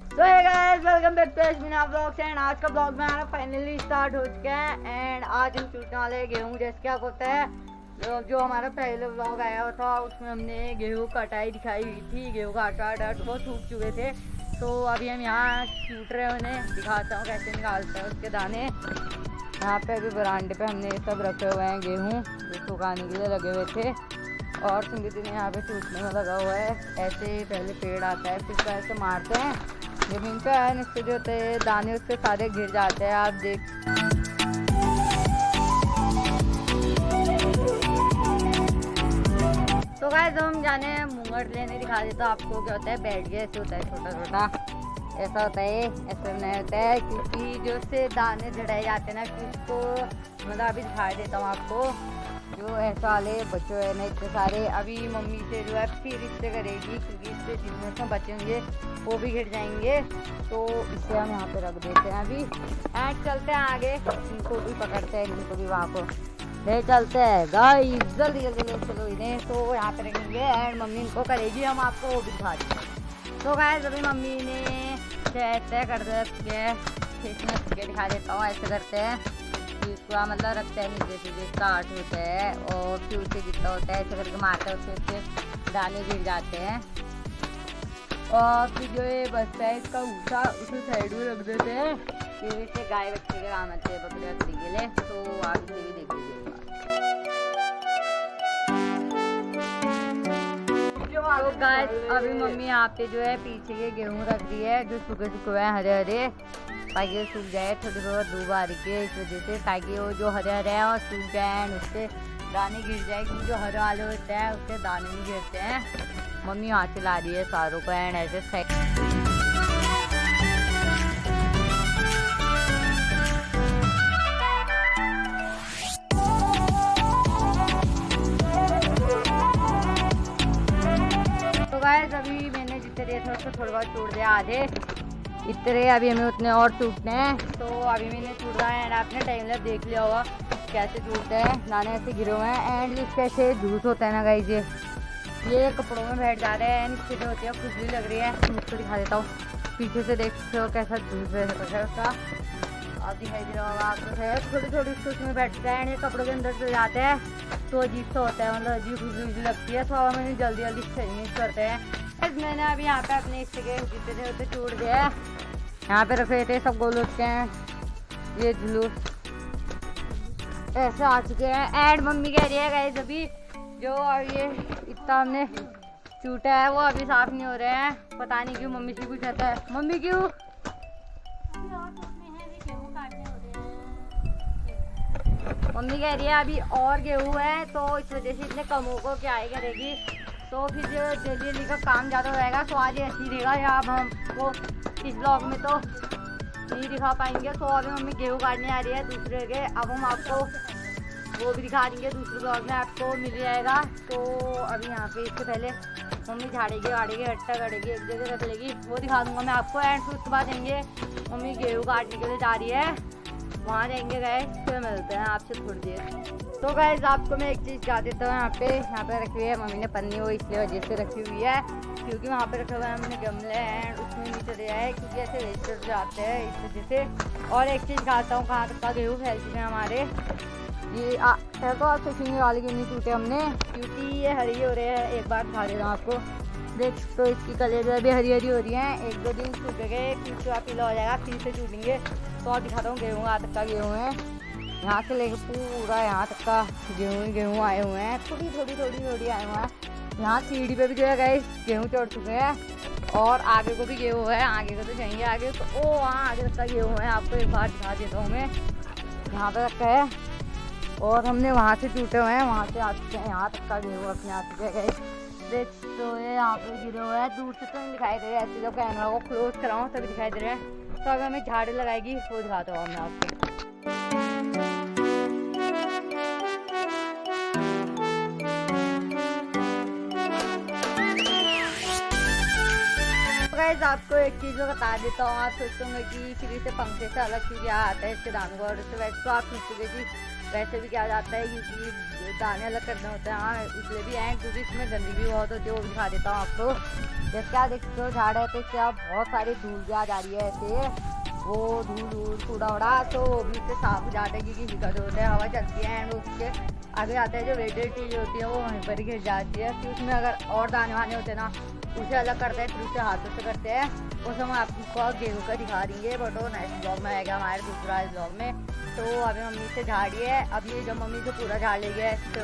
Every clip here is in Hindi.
तो hey guys, welcome back to Asmina blogs. And आज का ब्लॉग में हमारा फाइनली स्टार्ट हो चुका है। एंड आज हम छूटने वाले गेहूँ। जैसे क्या होता है, जो हमारा पहले ब्लॉग आया हुआ था उसमें हमने गेहूँ कटाई दिखाई हुई थी। गेहूँ का आटा बहुत सूख चुके थे, तो अभी हम यहाँ छूट रहे हैं। उन्हें दिखाता हूँ कैसे निकालते हैं उसके दाने। यहाँ पे अभी बरामदे पे हमने ये सब रखे हुए हैं गेहूँ, जो सुखाने के लिए लगे हुए थे। और संगीत ने यहाँ पे टूटने में लगा हुआ है। ऐसे पहले पेड़ आता है, फिर ऐसे मारते हैं जमीन पे, नीचे जो होते हैं दाने उसके सारे गिर जाते हैं। आप देख तो गाइस हम जाने मूंगट लेने, दिखा देता हूँ आपको क्या होता है। बैठ गया ऐसे होता है, छोटा छोटा ऐसा होता है। ऐसा नहीं होता है क्योंकि जो से दाने झड़ाए जाते हैं ना, कि उसको मतलब अभी दिखा देता हूँ आपको। जो ऐसा वाले बच्चे हैं ना इतने सारे, अभी मम्मी से जो है फिर इससे करेगी, क्योंकि इससे जितने से बचेंगे वो भी गिर जाएंगे। तो इसे हम यहाँ पे रख देते हैं अभी। एंड चलते हैं आगे, इनको भी पकड़ते हैं, इनको भी वहाँ को ले चलते हैं। गाइस जल्दी जल्दी ले चलो इन्हें। तो यहाँ पे रखेंगे एंड मम्मी इनको करेगी, हम आपको वो भी दिखा देंगे। तो गाइस अभी मम्मी ने ऐसे कर देते हैं, दिखा देता हूँ। ऐसे करते हैं, इसको मतलब रखते हैं नीचे से, जिसका आठ होता है और फिर उसे जितना होता है ऐसे करके मारते हैं, उससे दाने गिर जाते हैं। और फिर जो ये बचता है इसका ऊँचा, उसे साइड में रख देते हैं, क्योंकि इसे गाय बच्चे के काम आते हैं, बकरे बकरी के लिए। तो आप इसे भी देख लीजिए। तो गाइस अभी मम्मी यहाँ पे जो है पीछे के गेहूँ रख दी है, जो सूखे सूखे हैं हरे हरे, ताकि सूख जाए। थोड़ी बहुत धूप आ रही है इस वजह से, ताकि वो जो हरे हरे हैं और सूख जाए, उससे दाने गिर जाए। क्योंकि जो हरे वाले होते हैं उससे दाने नहीं गिरते हैं। मम्मी वहाँ से ला रही है सारों को एंड ऐसे तो गाइस अभी मैंने जितने दिए थे उसको थोड़ा बहुत छोड़ दिया, आधे इतने। अभी हमें उतने और टूटने हैं, तो अभी मैंने टूट रहा है। एंड आपने टाइम लैप देख लिया होगा कैसे टूटते हैं, दाने ऐसे गिरे हुए हैं। एंड इसके ऐसे जूस होता है ना गाइस, ये कपड़ों में बैठ जा रहे हैं। नीचे जो होती है खुजली लग रही है, मुझको दिखा देता हूँ। पीछे से देखते हो कैसा जूस है उसका, अब दिखाई दे रहा होगा आपको। है थोड़ी थोड़ी उसमें बैठते हैं, ये कपड़ों के अंदर से जाते हैं, तो अजीब सा होता है, मतलब अजीब खुजली लगती है। तो अब हमें जल्दी जल्दी चेंज करते हैं। मैंने अभी यहाँ पे अपने हिस्से के जितने थे उतने टूट गए, यहाँ पे रखे थे सब गोल उठते हैं। ये जुलूस ऐसे आ चुके हैं। एंड मम्मी कह रही है गाइस अभी जो ये इतना हमने टूटा है वो अभी साफ नहीं हो रहे हैं। पता नहीं क्यों, मम्मी से पूछा है। मम्मी क्यों? मम्मी कह रही है अभी और गेहूँ है, तो इस वजह से इतने कमों को क्या ही करेगी। तो फिर जल्दी का काम ज़्यादा हो जाएगा। तो आज ऐसे ही रहेगा, या अब हमको इस ब्लॉग में तो नहीं दिखा पाएंगे। तो अभी मम्मी गेहूँ काटने आ रही है दूसरे के, अब हम आपको वो भी दिखा देंगे दूसरे ब्लॉग में, आपको मिल जाएगा। तो अभी यहाँ पे इससे पहले मम्मी झाड़ेगी वाड़ेगी, हट्टा करेगी, एक जगह रख लेगी, वो दिखा दूँगा मैं आपको। एंड फिर उसके बाद जाएंगे, मम्मी गेहूँ काटने के लिए जा रही है, वहाँ जाएंगे गाइस। फिर मिलते हैं आपसे थोड़ी देर। तो गाइस आपको मैं एक चीज़ दिखा देता हूँ। यहाँ पे रखी हुई है मम्मी ने पन्नी, वो इसलिए वजह से रखी हुई है क्योंकि वहाँ पे रखे हुए हैं हमने गमले एंड उसमें नीचे दिया है, क्योंकि ऐसे वेस्टेज जाते हैं इस वजह से। और एक चीज़ दिखाता हूँ कहाँ तक का गेहूँ फैल चुके हैं हमारे। ये तो आप सोचेंगे वाले क्यों नहीं टूटे हमने, क्योंकि ये हरी हो रहे हैं। एक बार दिखा देता हूँ आपको, देख तो इसकी कलर अभी हरी हरी हो रही है। एक दो दिन सूखेंगे फिर थोड़ा पीला हो जाएगा, फिर से टूटेंगे। तो और दिखाता हूँ गेहूँ कहाँ तक का गेहूँ है। यहाँ से लेकर पूरा यहाँ तक का गेहूँ आए हुए हैं, थोड़ी थोड़ी आए हुए हैं। यहाँ सीढ़ी पे भी जो है गाइस गेहूँ चढ़ चुके हैं, और आगे को भी गेहूँ है। आगे को तो जाएंगे आगे, तो ओ वहाँ आगे तक का गेहूँ है। आपको एक बार दिखा देता हूँ मैं, यहाँ पे रखा है और हमने वहाँ से टूटे हुए हैं, वहाँ से आ चुके हैं। यहाँ तक का गेहूँ अपने आ चुके हैं गाइस, देख तो ये यहाँ पे गिरे हुए हैं। दूर से तो नहीं दिखाई दे रहे, ऐसे जब कैमरा को क्लोज कराऊँ तभी दिखाई दे रहे हैं। तो अगर हमें झाड़ू लगाएगी वो दिखाता हूँ मैं आपको। गाइस आपको एक चीज़ बता देता हूँ। आप सोचोगे कि फ्री से पंखे से अलग चीज़ आता है इसके दानों को, और इससे वैसे तो आप सोचोगे कि वैसे भी क्या जाता है क्योंकि दाने अलग करने होते हैं, हाँ इसलिए भी एंड क्योंकि इसमें गंदगी भी बहुत होती है, वो भी दिखा देता हूँ आपको। जैसे क्या देखते हो झाड़ है तो इससे आप बहुत सारी धूल भी आ जा रही है ऐसे, वो धूल कूड़ा वड़ा, तो वो भी इससे साफ हो जाता है क्योंकि हिका जो होता है हवा चलती है एंड उसके आगे आते हैं जो वेटेड चीज़ होती है वो वहीं पर ही गिर जाती है। फिर उसमें अगर और दाने वाने होते हैं ना उसे अलग करते हैं, फिर उसे हाथों से करते हैं। उसे हम आपको गेहूँ का दिखा देंगे, बट वो नेक्स्ट ब्लॉग में आएगा हमारे दूसरा ब्लॉग में। तो अभी मम्मी से झाड़ी है, अभी जब मम्मी से पूरा झाड़ ले गया है इससे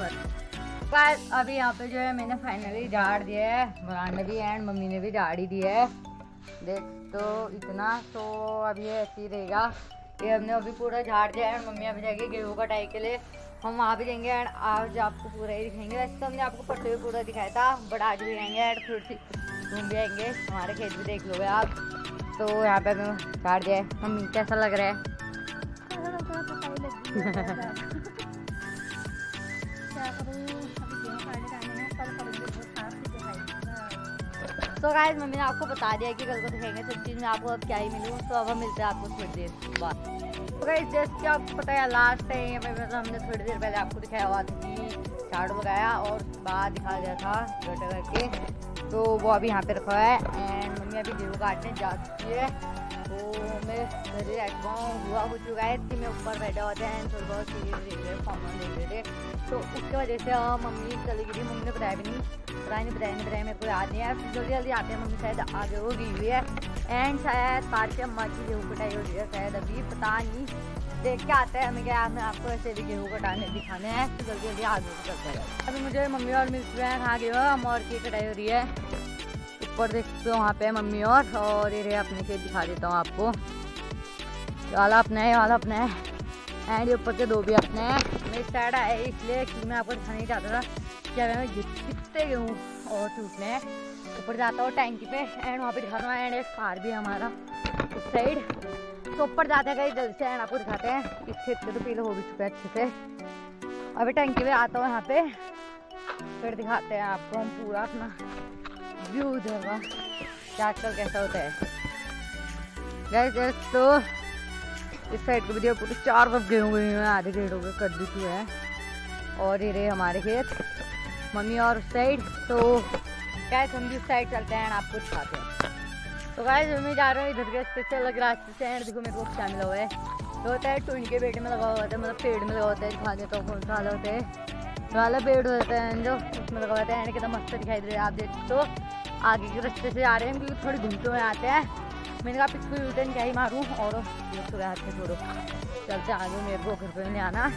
बस अभी यहाँ पे जो है मैंने फाइनली झाड़ दिया है, बुरान ने भी एंड मम्मी ने भी झाड़ ही दिया है, देख तो इतना। तो अभी ये ऐसे ही रहेगा, ये हमने अभी पूरा झाड़ दिया है। मम्मी अभी जाएगी गेहूँ कटाई के लिए, हम वहाँ भी जाएंगे एंड आज आपको पूरा ही दिखाएंगे। वैसे तो हमने आपको परसों भी पूरा दिखाया था, बट आज भी आएंगे एंड थोड़ी सी घूम भी आएंगे, हमारे खेत भी देख लोगे आप। तो यहाँ पे हमें झाड़ दिया है। मम्मी कैसा लग रहा है? तो गाइस मम्मी ने आपको बता दिया कि कल को दिखाएंगे सब चीज़ में आपको अब क्या ही मिलूँ। तो अब हम मिलते हैं आपको थोड़ी देर बाद। तो गाइस जैसे कि आपको पता है लास्ट टाइम मतलब हमने थोड़ी देर पहले आपको दिखाया हुआ था कि झाड़ू लगाया और बाद दिखा दिया था गटर करके, तो वो अभी यहाँ पे रखा है एंड मम्मी अभी गेहूँ काटने जा चुकी है। तो मैं घर ही बैठा हूँ, हुआ हो चुका है कि मैं ऊपर बैठा हुआ था एंड थोड़ी बहुत सीरीज देख रहे फॉर्म देख रहे थे, तो उसकी वजह से मम्मी चली गई थी। मम्मी ने बताया भी नहीं मेरे को याद नहीं है। जल्दी जल्दी आते हैं, मम्मी शायद आगे हो गई हुई है एंड शायद पार के अम्मा की गेहूँ कटाई हो रही है शायद, अभी पता नहीं, देख के आते हैं। हमें क्या, हमें आपको ऐसे भी गेहूँ कटाने दिखाने हैं, तो जल्दी जल्दी आगे चलते हैं। अभी मुझे मम्मी और मिल रहे हैं, खा गए हो हम और की कटाई हो रही है। ऊपर देखते हो वहाँ पे मम्मी और ये रहे अपने खेत दिखा देता हूँ आपको, वाला अपना है, वाला अपना है एंड ये ऊपर के दो भी अपने हैं। मेरी साइड आए इसलिए कि मैं आपको दिखाना नहीं चाहता था क्या मैं कितने गेहूँ और टूटने हैं। ऊपर जाता हूँ टैंकी पे एंड वहाँ पे दिखाता हूँ एंड एक कार भी है हमारा उस साइड, तो ऊपर जाते हैं कहीं जल्दी से एंड आपको दिखाते हैं। इस खेत पे तो पीले हो भी चुका है अच्छे से। अभी टैंकी पे आता हूँ यहाँ पे, फिर दिखाते हैं आपको हम पूरा अपना व्यू उधर क्या आजकल कैसा होता है। गैस तो इस साइड को भी देखो पूरे 4 कप गेहूँ हुए हैं, आधे गेहूँ के कर दी हुए हैं और ये रहे हमारे खेत मम्मी और उस साइड। तो गैस हम भी उस साइड चलते हैं आपको दिखाते हैं। तो गैस मैं जा रहा हूँ इधर के रास्ते से, अलग रास्ते से एंड देखो मेरे को क्या मिला हुआ है, तो होता है टूंड के पेड़ में लगा हुआ होता है, मतलब पेड़ में लगा होता है, दिखा देता हूँ कौन सा वाला होता है, वाला पेड़ होता है जो उसमें लगा होता है एंड कितना मस्त दिखाई दे रहा है। आप देख तो आगे के रास्ते से जा रहे हैं क्योंकि थोड़ी घूमते हुए आते हैं। मैंने कहा पिछले रिटर्न क्या ही मारूँ और सुबह हाथ से छोड़ो चलते आगे, मेरे को घर पे नहीं आना,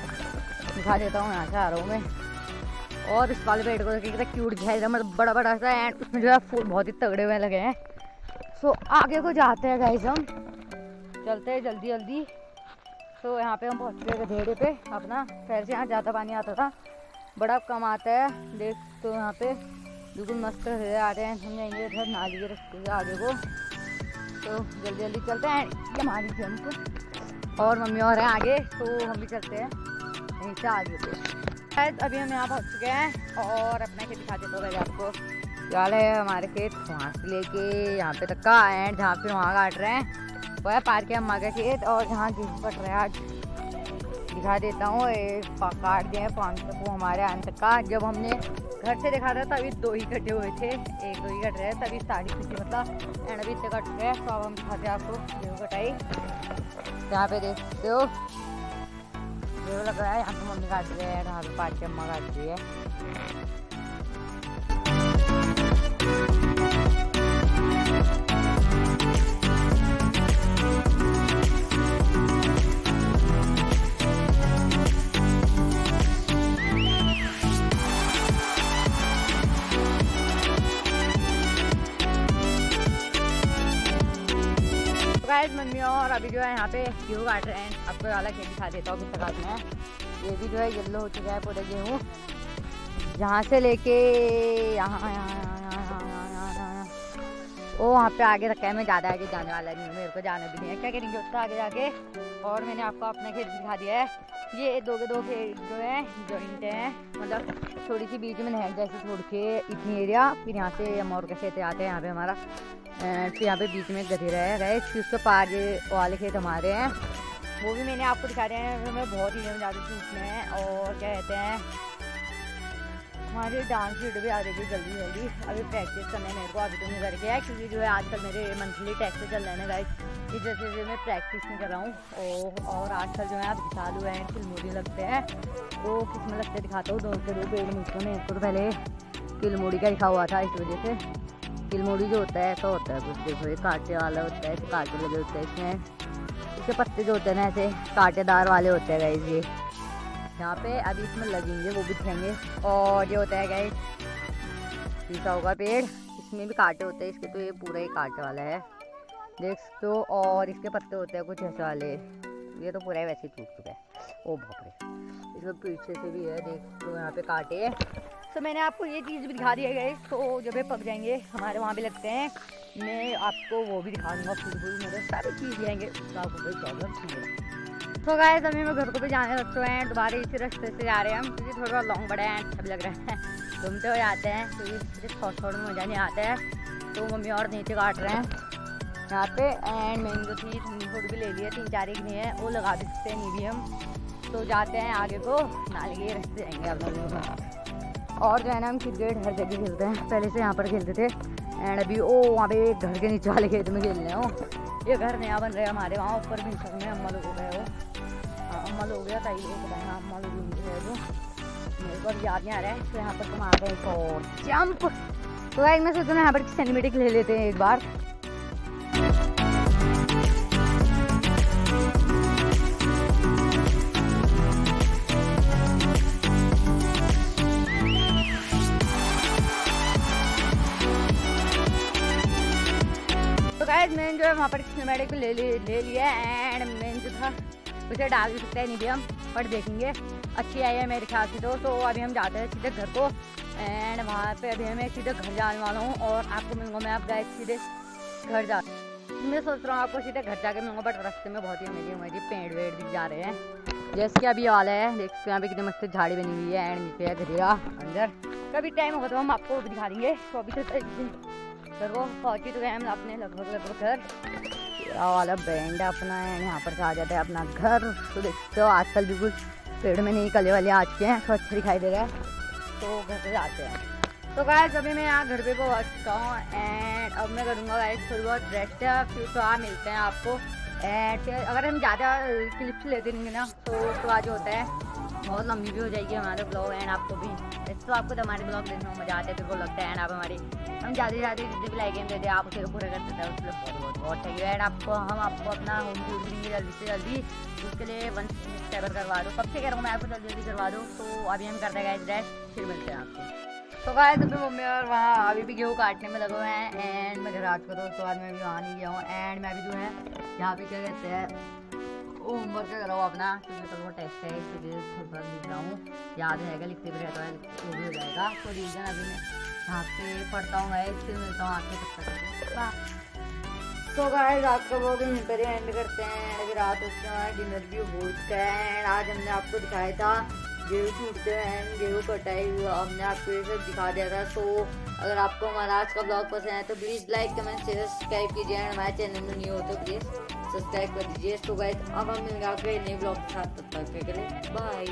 दिखा देता हूँ यहाँ से आ रहा हूँ मैं। और इस वाले पेड़ को कितना क्यूट दिखाई दे रहा है, मतलब बड़ा बड़ा सा एंड उसमें जो है फूल बहुत ही तगड़े हुए लगे हैं। सो आगे को जाते हैं गाइस, हम चलते हैं जल्दी जल्दी। तो यहाँ पे हम पहुँच गए गधेड़े पे अपना, पहले से यहाँ ज़्यादा पानी आता था, बड़ा कम आता है देख। तो यहाँ पे बिल्कुल मस्त आ रहे हैं, हम जाएंगे इधर नाली के रास्ते से आगे को, तो जल्दी जल्दी चलते हैं। ये हमारी जंप और मम्मी और हैं आगे, तो हम भी चलते हैं यहीं से आगे पे। शायद अभी हम यहाँ पहुँच चुके हैं और अपना खेत दिखा देता हूँ पहले आपको। चाल है हमारे खेत वहाँ से लेके यहाँ पे तक का एंड जहाँ पे वहाँ काट रहे हैं वो है पार के अम्मा का खेत, और जहाँ गेहूँ कट रहे हैं आज दिखा देता हूँ। काट दिए हैं 5 तक वो हमारे आने तक का। जब हमने घर से देखा था तभी 2 ही कटे हुए थे, 1-2 ही कट रहे हैं, तभी साड़ी थी मतलब एंड अभी इतने कट रहे हैं। तो अब हम दिखाते हैं आपको गेहूँ कटाई, यहाँ पे देखते हो गेहूँ लग रहा है, यहाँ पे मम्मी काट रही है, यहाँ पे पार के अम्मा काट रही है। मम्मी और अभी जो है यहाँ पे गेहूँ काट रहे हैं, आपको वाला खेत दिखा देता हूँ कितना काटना है। ये भी जो है येलो हो चुका है पूरे गेहूँ, यहाँ से लेके यहाँ वो वहाँ पे आगे रखा है। मैं ज़्यादा आगे जाने वाला नहीं हूँ, मेरे को जाना भी नहीं है, क्या करेंगे उसका आगे जाके। और मैंने आपको अपना खेत दिखा दिया है, ये 2 के 2 खेत जो है जॉइंट है, मतलब थोड़ी सी बीच में नहर जैसे छोड़ के इतनी एरिया, फिर यहाँ से हम और के खेत आते हैं यहाँ पे हमारा, फिर यहाँ पे बीच में गधे रहे फिर उसके पार वाले खेत हमारे हैं वो भी मैंने आपको दिखा रहे हैं। मैं बहुत ही ज़्यादा शूट में है। और क्या कहते हैं, हमारे डांस वीडियो भी आ रही है जल्दी जल्दी। अभी प्रैक्टिस करने मेरे को अभी तो नहीं करके है, क्योंकि जो है आजकल मेरे मंथली टेस्ट चल रहे हैं गाइस, इस वजह से मैं प्रैक्टिस नहीं कर रहा हूँ। और आजकल जो है आप चालू है किलमोड़ी लगते हैं, तो किस में लगते दिखाता हूँ। दो पेड़ मुझको में तो पहले किलमोड़ी का लिखा हुआ था, इस वजह से। किलमोड़ी जो होता है ऐसा होता है कुछ, देखो ये कांटे वाला होता है, ऐसे कांटे लगे होते हैं इसमें। इसके पत्ते जो होते हैं ना ऐसे कांटेदार वाले होते हैं गाइस, ये यहाँ पे अभी इसमें लगेंगे, वो भी दिखेंगे। और ये होता है गाइस शीशा होगा पेड़, इसमें भी कांटे होते हैं इसके, तो ये पूरा ही कांटे वाला है देख सकते हो। और इसके पत्ते होते हैं कुछ ऐसे वाले, ये तो पूरा ही वैसे ही टूट चुका है। ओ बाप रे, इसमें पीछे से भी है देख, तो यहाँ पे कांटे हैं। तो मैंने आपको ये चीज़ भी दिखा दी है गाइस। तो जब ये पक जाएंगे हमारे वहाँ भी लगते हैं, मैं आपको वो भी दिखा दूँगा। फूल मेरे सारी चीज़ लेंगे, तो आपको कोई प्रॉब्लम नहीं है। तो गाइस अभी मैं घर को भी जाने लगते हैं, दोबारा इसी रास्ते से जा रहे हैं हम, क्योंकि थोड़ा लॉन्ग बड़ा है, अच्छा भी लग रहा है। घूमते हुए आते हैं, क्योंकि थोड़ा मज़ा नहीं आता है। तो मम्मी और नीचे काट रहे हैं यहाँ पे। एंड मैंने जो थी थोड़ी भी ले लिया, 3-4 एक नहीं है, वो लगा भी सकते हैं, नहीं भी हम। तो जाते हैं आगे को, नाले के रास्ते जाएंगे आप लोगों को। और जो है ना हम क्रिकेट हर जगह खेलते हैं, पहले से यहाँ पर खेलते थे। एंड अभी वहाँ पे घर के नीचे वाले खेत में खेल रहे हो। ये घर नया बन रहा है हमारे वहाँ ऊपर भी, सब में अम्मा लोग हो गए हो। अम्मा लोग हो गया, ताई लोग बताया, अम्मा लोग है जो मेरे को याद नहीं आ रहा है। तो यहाँ पर तुम आ गए और जंप। तो गाइस मैं सोचूँ यहाँ पर सिनेमेटिक ले लेते हैं एक बार। मैंने जो है वहाँ पर सिनेमैटिक ले लिया। एंड मैंने जो था उसे डाल भी सकते हैं, नहीं भी हम पर देखेंगे, अच्छी आई है मेरे ख्याल से। तो अभी हम जाते हैं सीधे घर को। एंड वहाँ पे अभी मैं सीधे घर जाने वाला हूँ, और आपको मिलूँगा मैं, आप गाइस सीधे घर जा। मैं सोच रहा हूँ आपको सीधे घर जाके मिलूँगा, बट रास्ते में बहुत ही हमारी पेड़ वेड़ दिख जा रहे हैं। जैसे कि अभी वाला है, देख सकते हैं यहाँ पे कितनी मस्त झाड़ी बनी हुई है। एंड नीचे है घरिया अंदर, कभी टाइम होगा तो हम आपको भी दिखा देंगे। तो अभी तो घर को पहुँची तो गए हम अपने लगभग घर। वाला बैंड अपना है, यहाँ पर आ जाता है अपना घर। तो देखते हो आजकल बिल्कुल पेड़ में नहीं कले वाले आ चुके हैं, तो अच्छा दिखाई दे रहा है। तो घर पे जाते हैं। तो गाइस अभी मैं यहाँ घर पे पहुँच चुका हूँ। एंड अब मैं करूँगा गाइस थोड़ी बहुत रेस्ट, फिर तो मिलते हैं आपको। एंड फिर अगर हम ज़्यादा क्लिप्स लेते रहेंगे ना, तो आज होता है बहुत लंबी भी हो जाएगी हमारे ब्लॉग। एंड आपको भी तो आपको तो हमारे ब्लॉग देखने में मज़ा आता है, फिर वो लगता है। एंड आप हमारी हम ज़्यादा से ज़्यादा जितने भी लाइक देते हैं आप उसे पूरा कर देते हैं, उसके बहुत थैंक यू। एंड हम आपको अपना होम टूर देंगे जल्दी से जल्दी, उसके लिए 1 सब्सक्राइबर करवा दो। कब से कह रहा हूँ मैं आपको, जल्दी करवा दो। तो अभी हम करते हैं गाइस, फिर मिलते हैं आपको। तो गाइस अभी मम्मी और वहाँ अभी भी गेहूँ काटने में लगे हुए हैं। एंड मैं घर आ चुका था, उसके बाद मैं भी वहाँ नहीं गया हूँ। एंड मैं अभी जो है यहाँ पे क्या कहते हैं होमवर्क कर रहा हूँ अपना, क्योंकि तो वो टेस्ट है, इसलिए थोड़ा लिख रहा हूँ। याद रहेगा, लिखते भी रहता है, वो भी हो जाएगा। तो रीजन अभी मैं यहाँ पे पढ़ता हूँ गाइस, फिर मिलता हूँ आपके तब तक। तो गाइस रात का व्लॉग यहीं पर एंड करते हैं। अभी रात उसके बाद डिनर भी हो चुका है। एंड आज हमने आपको दिखाया था गेहूँ छूटते हैं, गेहूँ कटाई हुआ, हमने आपको ये सब दिखा दिया था। सो अगर आपको हमारा आज का ब्लॉग पसंद है तो please like comment share subscribe कीजिए। एंड हमारे चैनल में न्यू हो तो प्लीज़ सब्सक्राइब कर दीजिए। तो गाइस अब हम मिलेंगे आपके नए ब्लॉग के साथ, तब तक के लिए बाय।